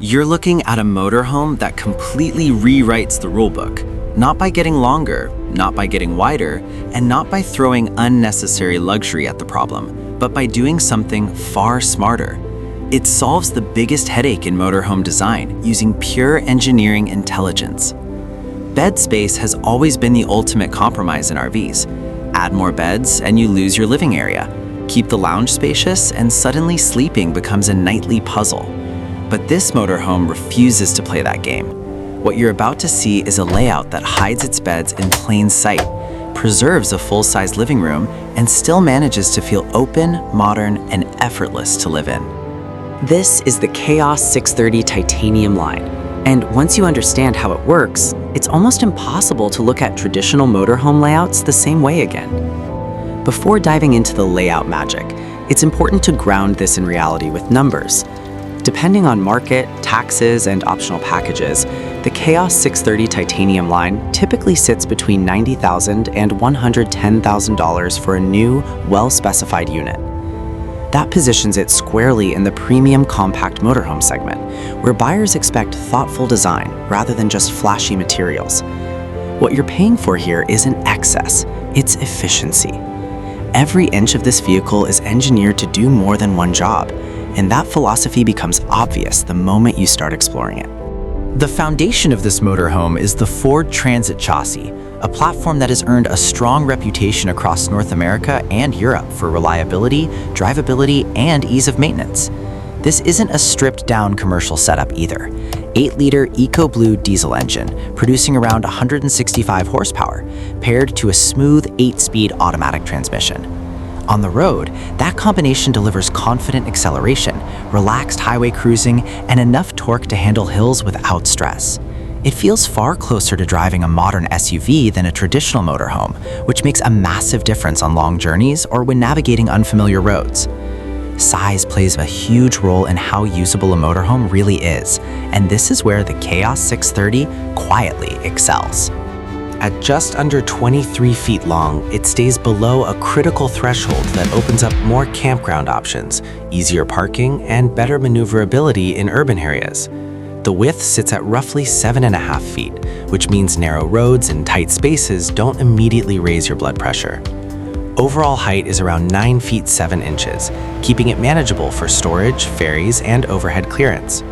You're looking at a motorhome that completely rewrites the rulebook, not by getting longer, not by getting wider, and not by throwing unnecessary luxury at the problem, but by doing something far smarter. It solves the biggest headache in motorhome design using pure engineering intelligence. Bed space has always been the ultimate compromise in RVs. Add more beds and you lose your living area. Keep the lounge spacious and suddenly sleeping becomes a nightly puzzle. But this motorhome refuses to play that game. What you're about to see is a layout that hides its beds in plain sight, preserves a full-size living room, and still manages to feel open, modern, and effortless to live in. This is the Chaos 630 titanium line, and once you understand how it works, it's almost impossible to look at traditional motorhome layouts the same way again. Before diving into the layout magic, it's important to ground this in reality with numbers. Depending on market, taxes, and optional packages, the Chaos 630 titanium line typically sits between $90,000 and $110,000 for a new, well-specified unit. That positions it squarely in the premium compact motorhome segment, where buyers expect thoughtful design rather than just flashy materials. What you're paying for here isn't excess, it's efficiency. Every inch of this vehicle is engineered to do more than one job, and that philosophy becomes obvious the moment you start exploring it. The foundation of this motorhome is the Ford Transit chassis, a platform that has earned a strong reputation across North America and Europe for reliability, drivability, and ease of maintenance. This isn't a stripped-down commercial setup either. 8-liter EcoBlue diesel engine, producing around 165 horsepower, paired to a smooth 8-speed automatic transmission. On the road, that combination delivers confident acceleration, relaxed highway cruising, and enough torque to handle hills without stress. It feels far closer to driving a modern SUV than a traditional motorhome, which makes a massive difference on long journeys or when navigating unfamiliar roads. Size plays a huge role in how usable a motorhome really is, and this is where the Chaos 630 quietly excels. At just under 23 feet long, it stays below a critical threshold that opens up more campground options, easier parking, and better maneuverability in urban areas. The width sits at roughly 7.5 feet, which means narrow roads and tight spaces don't immediately raise your blood pressure. Overall height is around 9 feet 7 inches, keeping it manageable for storage, ferries, and overhead clearance.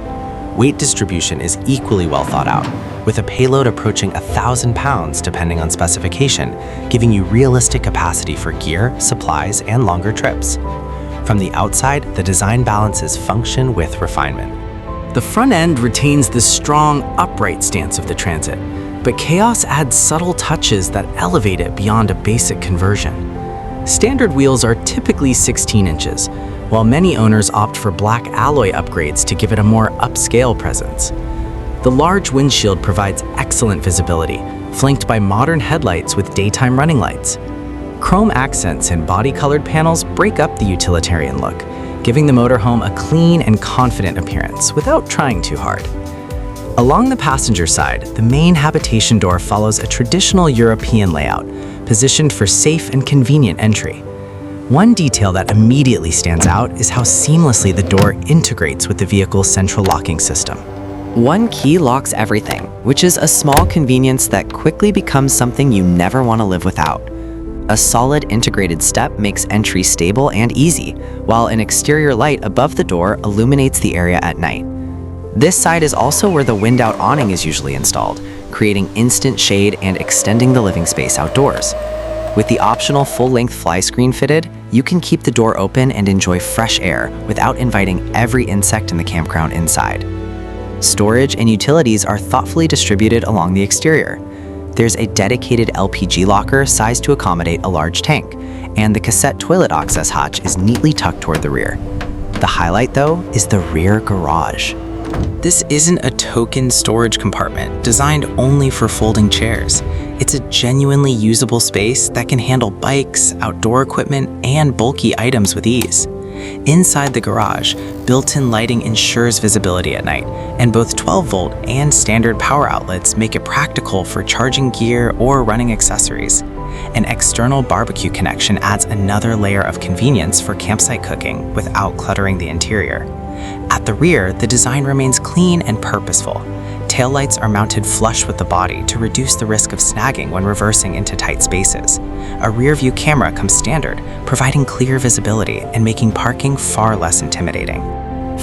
Weight distribution is equally well thought out, with a payload approaching 1,000 pounds depending on specification, giving you realistic capacity for gear, supplies, and longer trips. From the outside, the design balances function with refinement. The front end retains the strong, upright stance of the Transit, but Chaos adds subtle touches that elevate it beyond a basic conversion. Standard wheels are typically 16 inches, while many owners opt for black alloy upgrades to give it a more upscale presence. The large windshield provides excellent visibility, flanked by modern headlights with daytime running lights. Chrome accents and body-colored panels break up the utilitarian look, giving the motorhome a clean and confident appearance without trying too hard. Along the passenger side, the main habitation door follows a traditional European layout, positioned for safe and convenient entry. One detail that immediately stands out is how seamlessly the door integrates with the vehicle's central locking system. One key locks everything, which is a small convenience that quickly becomes something you never want to live without. A solid integrated step makes entry stable and easy, while an exterior light above the door illuminates the area at night. This side is also where the wind-out awning is usually installed, creating instant shade and extending the living space outdoors. With the optional full-length fly screen fitted, you can keep the door open and enjoy fresh air without inviting every insect in the campground inside. Storage and utilities are thoughtfully distributed along the exterior. There's a dedicated LPG locker sized to accommodate a large tank, and the cassette toilet access hatch is neatly tucked toward the rear. The highlight, though, is the rear garage. This isn't a token storage compartment designed only for folding chairs. It's a genuinely usable space that can handle bikes, outdoor equipment, and bulky items with ease. Inside the garage, built-in lighting ensures visibility at night, and both 12-volt and standard power outlets make it practical for charging gear or running accessories. An external barbecue connection adds another layer of convenience for campsite cooking without cluttering the interior. At the rear, the design remains clean and purposeful. Taillights are mounted flush with the body to reduce the risk of snagging when reversing into tight spaces. A rear-view camera comes standard, providing clear visibility and making parking far less intimidating.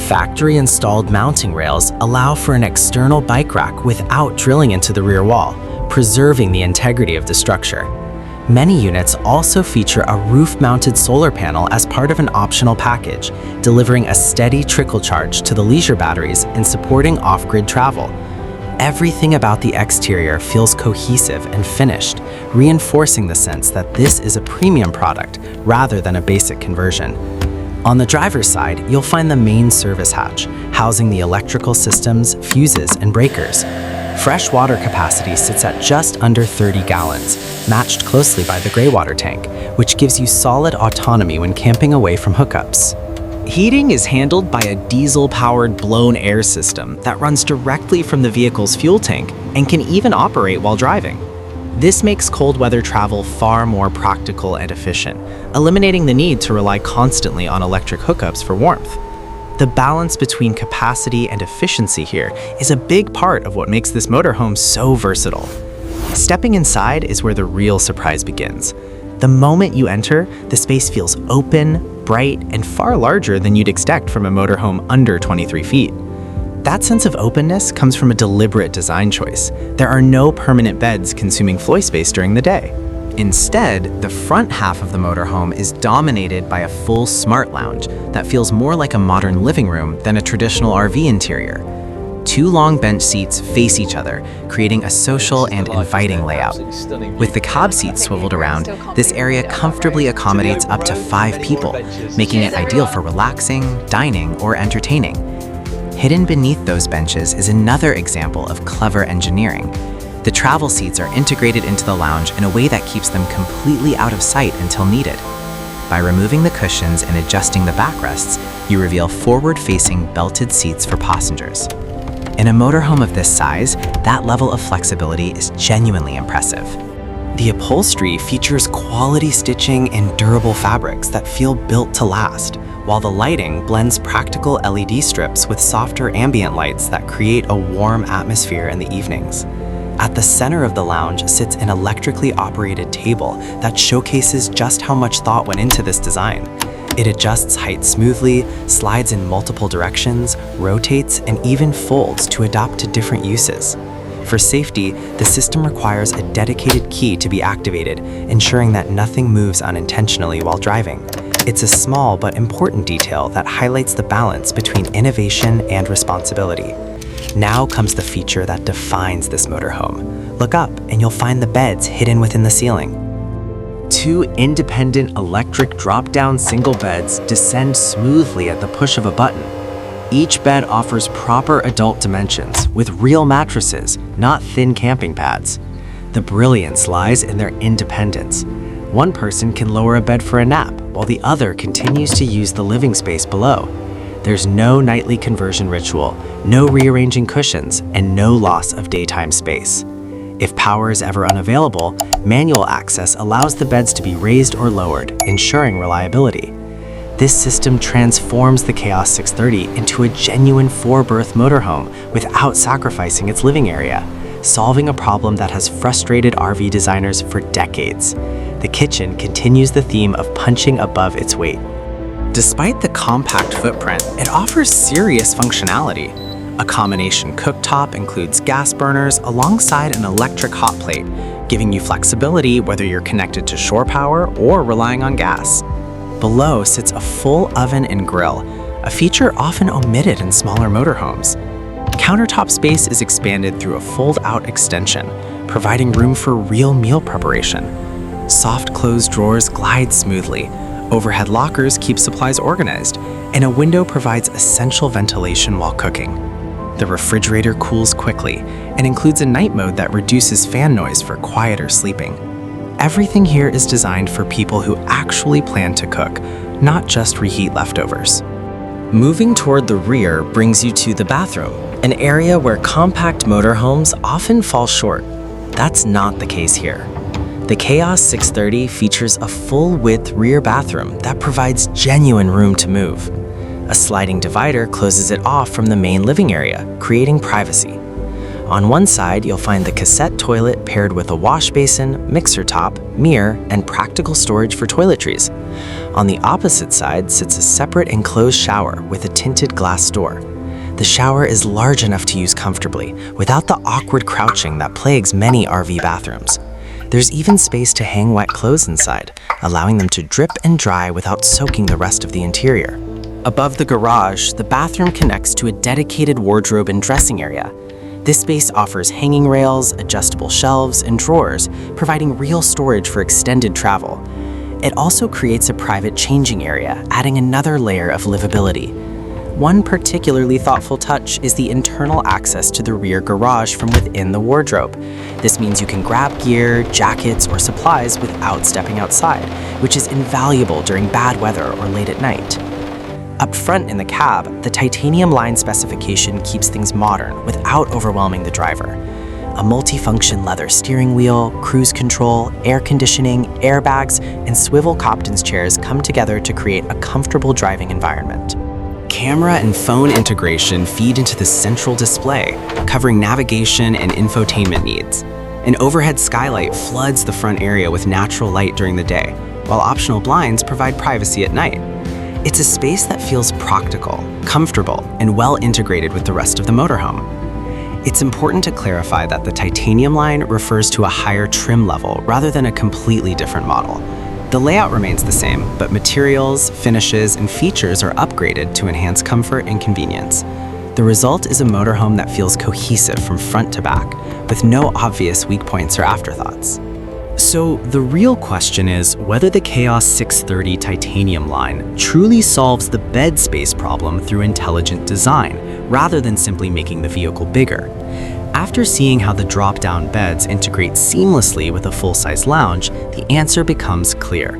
Factory-installed mounting rails allow for an external bike rack without drilling into the rear wall, preserving the integrity of the structure. Many units also feature a roof-mounted solar panel as part of an optional package, delivering a steady trickle charge to the leisure batteries and supporting off-grid travel. Everything about the exterior feels cohesive and finished, reinforcing the sense that this is a premium product rather than a basic conversion. On the driver's side, you'll find the main service hatch, housing the electrical systems, fuses, and breakers. Fresh water capacity sits at just under 30 gallons, matched closely by the gray water tank, which gives you solid autonomy when camping away from hookups. Heating is handled by a diesel-powered blown air system that runs directly from the vehicle's fuel tank and can even operate while driving. This makes cold weather travel far more practical and efficient, eliminating the need to rely constantly on electric hookups for warmth. The balance between capacity and efficiency here is a big part of what makes this motorhome so versatile. Stepping inside is where the real surprise begins. The moment you enter, the space feels open, bright, and far larger than you'd expect from a motorhome under 23 feet. That sense of openness comes from a deliberate design choice. There are no permanent beds consuming floor space during the day. Instead, the front half of the motorhome is dominated by a full smart lounge that feels more like a modern living room than a traditional RV interior. Two long bench seats face each other, creating a social and inviting layout. With the cab seats swiveled around, this area comfortably accommodates up to 5 people, making it ideal for relaxing, dining, or entertaining. Hidden beneath those benches is another example of clever engineering. The travel seats are integrated into the lounge in a way that keeps them completely out of sight until needed. By removing the cushions and adjusting the backrests, you reveal forward-facing belted seats for passengers. In a motorhome of this size, that level of flexibility is genuinely impressive. The upholstery features quality stitching and durable fabrics that feel built to last, while the lighting blends practical LED strips with softer ambient lights that create a warm atmosphere in the evenings. At the center of the lounge sits an electrically operated table that showcases just how much thought went into this design. It adjusts height smoothly, slides in multiple directions, rotates, and even folds to adapt to different uses. For safety, the system requires a dedicated key to be activated, ensuring that nothing moves unintentionally while driving. It's a small but important detail that highlights the balance between innovation and responsibility. Now comes the feature that defines this motorhome. Look up and you'll find the beds hidden within the ceiling. 2 independent electric drop-down single beds descend smoothly at the push of a button. Each bed offers proper adult dimensions with real mattresses, not thin camping pads. The brilliance lies in their independence. One person can lower a bed for a nap, while the other continues to use the living space below. There's no nightly conversion ritual, no rearranging cushions, and no loss of daytime space. If power is ever unavailable, manual access allows the beds to be raised or lowered, ensuring reliability. This system transforms the Chaos 630 into a genuine 4-berth motorhome without sacrificing its living area, solving a problem that has frustrated RV designers for decades. The kitchen continues the theme of punching above its weight. Despite the compact footprint, it offers serious functionality. A combination cooktop includes gas burners alongside an electric hot plate, giving you flexibility whether you're connected to shore power or relying on gas. Below sits a full oven and grill, a feature often omitted in smaller motorhomes. Countertop space is expanded through a fold-out extension, providing room for real meal preparation. Soft closed drawers glide smoothly, overhead lockers keep supplies organized, and a window provides essential ventilation while cooking. The refrigerator cools quickly and includes a night mode that reduces fan noise for quieter sleeping. Everything here is designed for people who actually plan to cook, not just reheat leftovers. Moving toward the rear brings you to the bathroom, an area where compact motorhomes often fall short. That's not the case here. The Chaos 630 features a full-width rear bathroom that provides genuine room to move. A sliding divider closes it off from the main living area, creating privacy. On one side, you'll find the cassette toilet paired with a wash basin, mixer top, mirror, and practical storage for toiletries. On the opposite side sits a separate enclosed shower with a tinted glass door. The shower is large enough to use comfortably, without the awkward crouching that plagues many RV bathrooms. There's even space to hang wet clothes inside, allowing them to drip and dry without soaking the rest of the interior. Above the garage, the bathroom connects to a dedicated wardrobe and dressing area. This space offers hanging rails, adjustable shelves, and drawers, providing real storage for extended travel. It also creates a private changing area, adding another layer of livability. One particularly thoughtful touch is the internal access to the rear garage from within the wardrobe. This means you can grab gear, jackets, or supplies without stepping outside, which is invaluable during bad weather or late at night. Up front in the cab, the titanium line specification keeps things modern without overwhelming the driver. A multifunction leather steering wheel, cruise control, air conditioning, airbags, and swivel Copton's chairs come together to create a comfortable driving environment. Camera and phone integration feed into the central display, covering navigation and infotainment needs. An overhead skylight floods the front area with natural light during the day, while optional blinds provide privacy at night. It's a space that feels practical, comfortable, and well integrated with the rest of the motorhome. It's important to clarify that the titanium line refers to a higher trim level rather than a completely different model. The layout remains the same, but materials, finishes, and features are upgraded to enhance comfort and convenience. The result is a motorhome that feels cohesive from front to back, with no obvious weak points or afterthoughts. So the real question is whether the Chaos 630 titanium line truly solves the bed space problem through intelligent design, rather than simply making the vehicle bigger. After seeing how the drop-down beds integrate seamlessly with a full-size lounge, the answer becomes clear.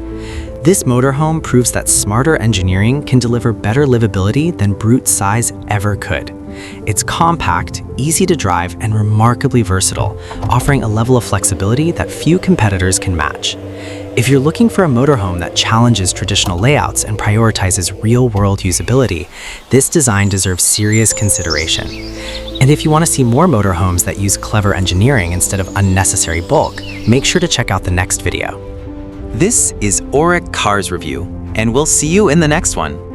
This motorhome proves that smarter engineering can deliver better livability than brute size ever could. It's compact, easy to drive, and remarkably versatile, offering a level of flexibility that few competitors can match. If you're looking for a motorhome that challenges traditional layouts and prioritizes real-world usability, this design deserves serious consideration. And if you want to see more motorhomes that use clever engineering instead of unnecessary bulk, make sure to check out the next video. This is Auric Cars Review, and we'll see you in the next one.